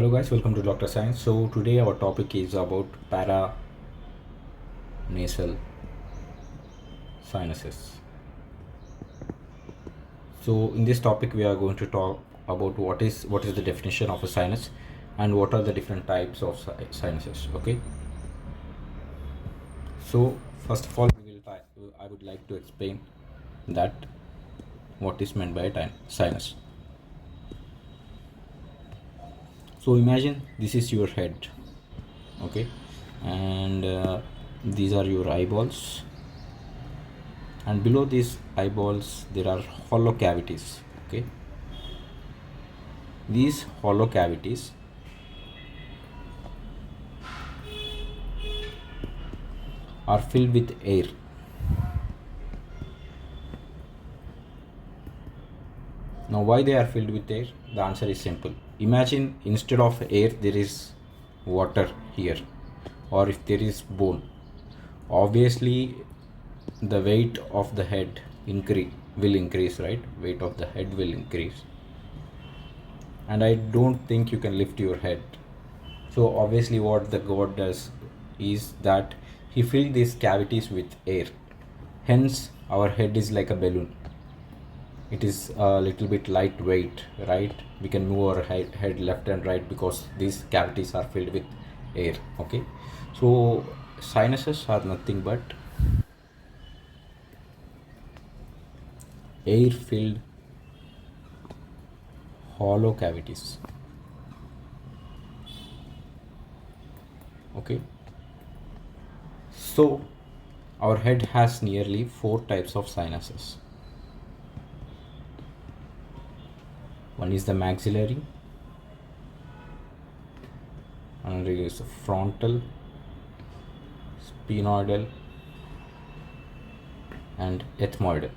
Hello guys, welcome to Dr. Science. So today our topic is about paranasal sinuses. So in this topic we are going to talk about what is the definition of a sinus and what are the different types of sinuses. Okay. So first of all I would like to explain that what is meant by a sinus. So imagine this is your head, okay, and these are your eyeballs, and below these eyeballs there are hollow cavities. Okay, these hollow cavities are filled with air. Now why they are filled with air? The answer is simple. Imagine instead of air there is water here, or if there is bone, obviously the weight of the head will increase, right? Weight of the head will increase, and I don't think you can lift your head. So obviously what the god does is that he filled these cavities with air. Hence our head is like a balloon. It is a little bit lightweight, right? We can move our head left and right because these cavities are filled with air. Okay, so sinuses are nothing but air filled hollow cavities. Okay, so our head has nearly 4 types of sinuses. One is the maxillary, another is frontal, sphenoidal, and ethmoidal.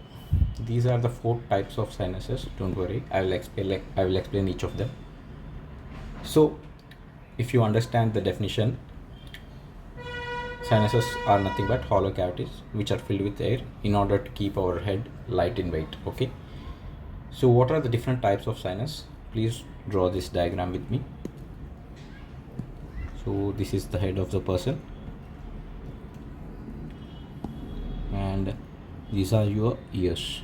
These are the 4 types of sinuses. Don't worry, I will explain each of them. So if you understand the definition, sinuses are nothing but hollow cavities which are filled with air in order to keep our head light in weight. Okay, so what are the different types of sinus? Please draw this diagram with me. So this is the head of the person, and these are your ears.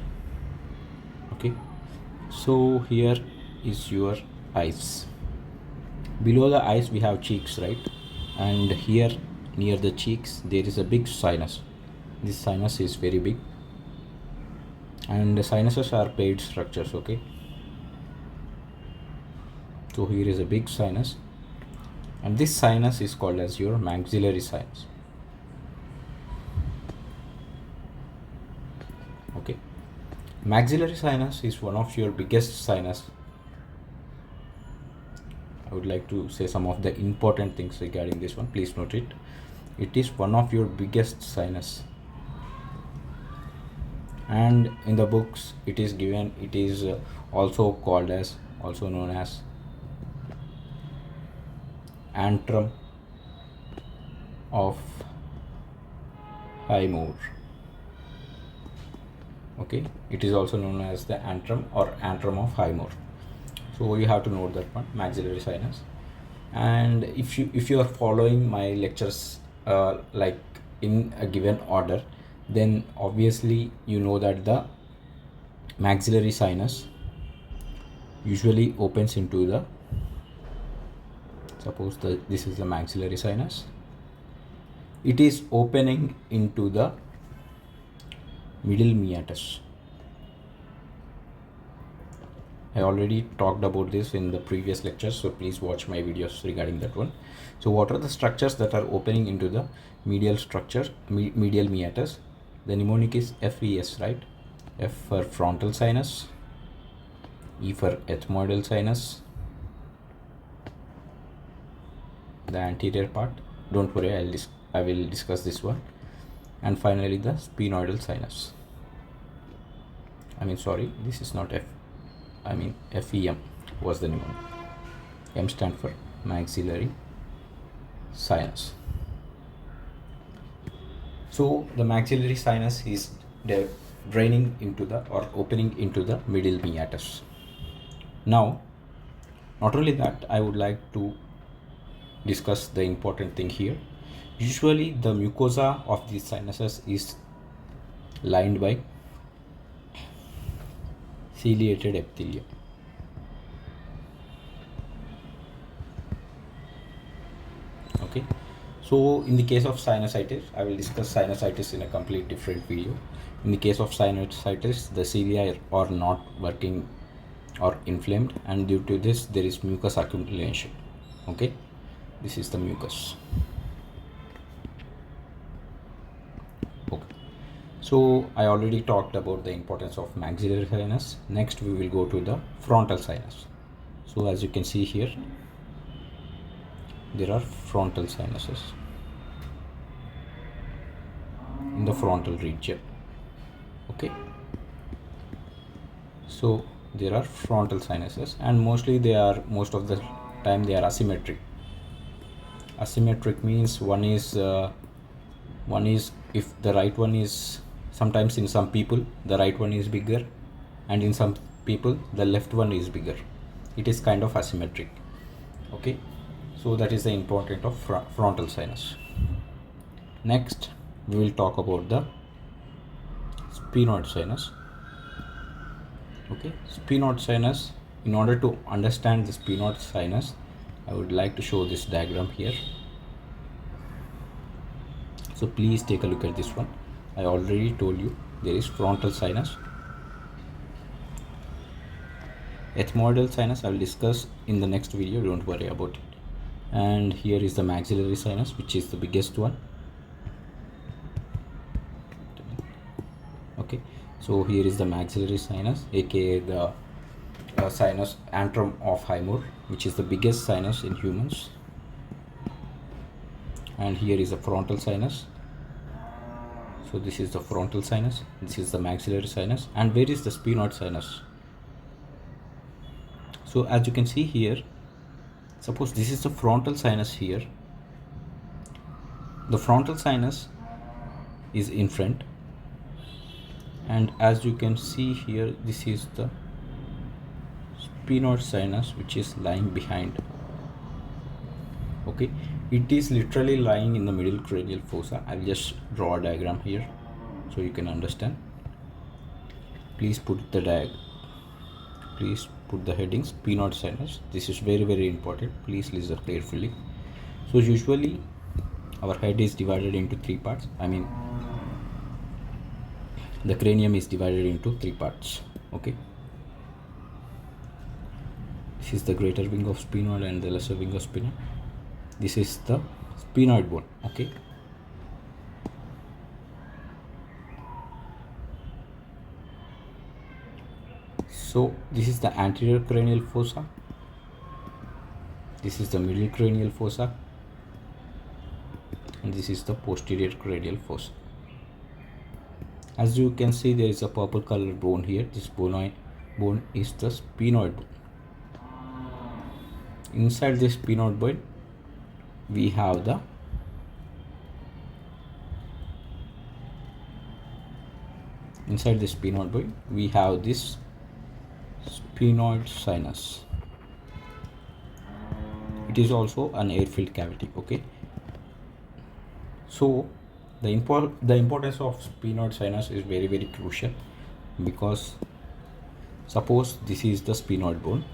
Okay, so here is your eyes. Below the eyes we have cheeks, right? And here near the cheeks there is a big sinus. This sinus is very big, and the sinuses are paired structures. Okay, so here is a big sinus, and this sinus is called as your maxillary sinus. Okay, maxillary sinus is one of your biggest sinus. I would like to say some of the important things regarding this one. Please note it. It is one of your biggest sinus, and in the books it is given, it is also known as antrum of Highmore. Okay, it is also known as the antrum or antrum of Highmore. So you have to note that one, maxillary sinus. And if you are following my lectures like in a given order, then obviously you know that the maxillary sinus usually opens into the, suppose this is the maxillary sinus, it is opening into the middle meatus. I already talked about this in the previous lectures, so please watch my videos regarding that one. So what are the structures that are opening into the medial structure, medial meatus? The mnemonic is FES, right? F for frontal sinus, E for ethmoidal sinus, the anterior part. Don't worry, I will discuss this one. And finally the sphenoidal sinus. Sorry, this is not FEM was the mnemonic. M stand for maxillary sinus. So the maxillary sinus is draining into the or opening into the middle meatus. Now Not only that, I would like to discuss the important thing here. Usually the mucosa of these sinuses is lined by ciliated epithelium. Okay, so in the case of sinusitis, I will discuss sinusitis in a complete different video. In the case of sinusitis, the cilia are not working or inflamed, and due to this there is mucus accumulation. Okay, this is the mucus. Okay, so I already talked about the importance of maxillary sinus. Next we will go to the frontal sinus. So as you can see here, there are frontal sinuses in the frontal region. Okay, so there are frontal sinuses, and most of the time they are asymmetric. Asymmetric means one is if the right one is, sometimes in some people the right one is bigger, and in some people the left one is bigger. It is kind of asymmetric. Okay, so that is the importance of frontal sinus. Next we will talk about the sphenoid sinus. Okay, sphenoid sinus. In order to understand the sphenoid sinus, I would like to show this diagram here. So please take a look at this one. I already told you there is frontal sinus. Ethmoidal sinus I will discuss in the next video, don't worry about it. And here is the maxillary sinus, which is the biggest one. Okay, so here is the maxillary sinus, aka the sinus antrum of Highmore, which is the biggest sinus in humans. And here is the frontal sinus. So this is the frontal sinus, this is the maxillary sinus, and where is the sphenoid sinus? So as you can see here, suppose this is the frontal sinus here. The frontal sinus is in front, and as you can see here, this is the sphenoid sinus, which is lying behind. Okay, it is literally lying in the middle cranial fossa. I will just draw a diagram here so you can understand. Please put the heading sphenoid sinus. This is very, very important. Please listen carefully. So usually our head is divided into three parts. I mean, the cranium is divided into three parts. Okay, this is the greater wing of sphenoid and the lesser wing of sphenoid. This is the sphenoid bone. Okay, so this is the anterior cranial fossa, this is the middle cranial fossa, and this is the posterior cranial fossa. As you can see, there is a purple color bone here. This bone is the sphenoid bone. Inside this sphenoid bone we have the this sphenoid sinus. It is also an air-filled cavity. Okay, so the importance of sphenoid sinus is very, very crucial, because suppose this is the sphenoid bone.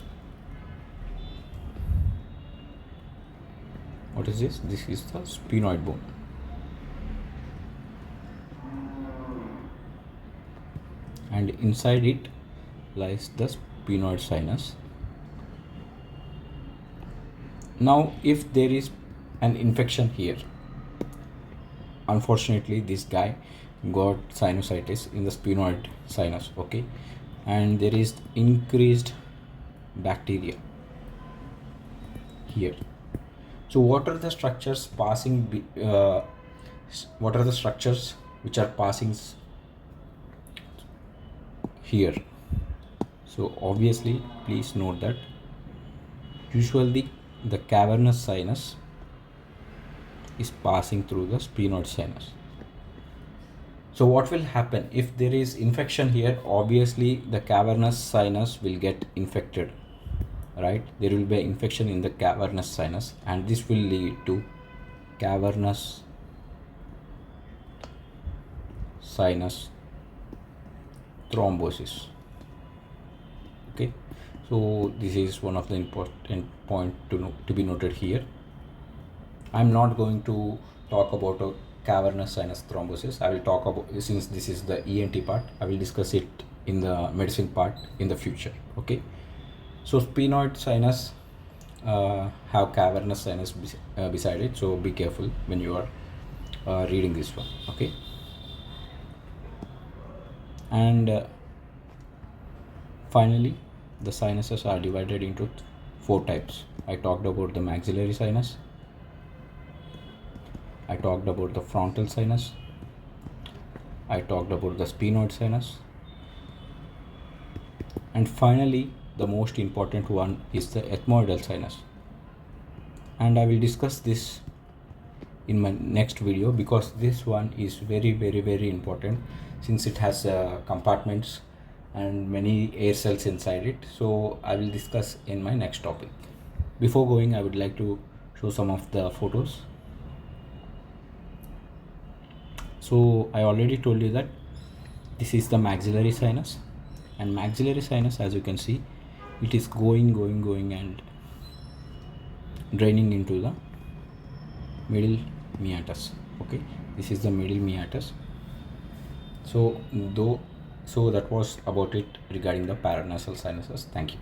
What is this? This is the sphenoid bone. And inside it lies the sphenoid sinus. Now if there is an infection here, unfortunately this guy got sinusitis in the sphenoid sinus. Okay, and there is increased bacteria here. So what are the structures passing what are the structures which are passing here? So obviously please note that usually the cavernous sinus is passing through the sphenoid sinus. So what will happen if there is infection here? Obviously the cavernous sinus will get infected. right, there will be an infection in the cavernous sinus, and this will lead to cavernous sinus thrombosis. Okay, so this is one of the important point to be noted here. I'm not going to talk about a cavernous sinus thrombosis. I will talk about, since this is the ENT part, I will discuss it in the medicine part in the future. Okay, so sphenoid sinus have cavernous sinus beside it, so be careful when you are reading this one. Okay, and finally the sinuses are divided into four types. I talked about the maxillary sinus, I talked about the frontal sinus, I talked about the sphenoid sinus, and finally the most important one is the ethmoidal sinus. And I will discuss this in my next video, because this one is very important, since it has compartments and many air cells inside it. So I will discuss in my next topic. Before going, I would like to show some of the photos. So I already told you that this is the maxillary sinus, and maxillary sinus, as you can see, it is going and draining into the middle meatus. Okay, this is the middle meatus. So that was about it regarding the paranasal sinuses. Thank you.